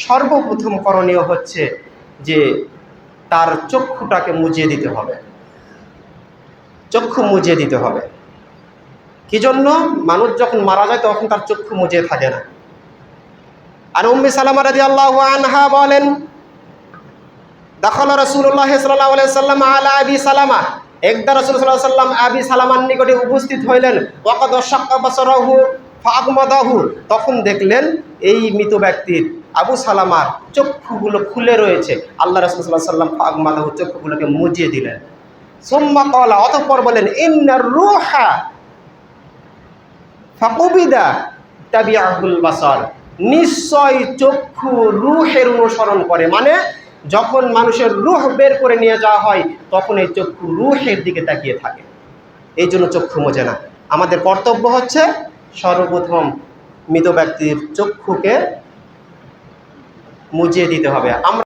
সর্বপ্রথম করণীয় হচ্ছে যে তার চক্ষুটাকে মুজিয়ে দিতে হবে, চক্ষু মুজিয়ে দিতে হবে। কি জন্য? মানুষ যখন মারা যায় তখন তার চক্ষু মুজিয়ে থাকে না। আর উম্মে সালামা রাদিয়াল্লাহু আনহা বলেন, দাখালা রাসূলুল্লাহ সাল্লাল্লাহু আলাইহি ওয়াসাল্লাম আলা আবি সালামা, একদা রাসূল সাল্লাল্লাহু আলাইহি ওয়াসাল্লাম আবি সালামার নিকটে উপস্থিত হইলেন। ওয়াকাদ শাক্কা বাসারাহু ফাগমাদাহু, তখন দেখলেন এই মৃত ব্যক্তির আবু সালামার চক্ষুগুলো খুলে রয়েছে। আল্লাহ রাসূল সাল্লাল্লাহু আলাইহি ওয়াসাল্লাম ফাগমাদাহু, চক্ষুগুলোকে মুজিয়ে দিলেন। সুম্মা ক্বালা, অতঃপর বলেন, ইন্নার রূহা ফাকুবিদা তাবিআহুল বাসার, নিশ্চয় চক্ষু রূহের অনুসরণ করে। মানে যখন মানুষের রূহ বের করে নিয়ে যাওয়া হয় তখন এই চক্ষু রূহের দিকে তাকিয়ে থাকে, এই জন্য চক্ষু মোজে না। আমাদের কর্তব্য হচ্ছে সর্বপ্রথম মৃত ব্যক্তির চক্ষুকে মুজিয়ে দিতে হবে। আমরা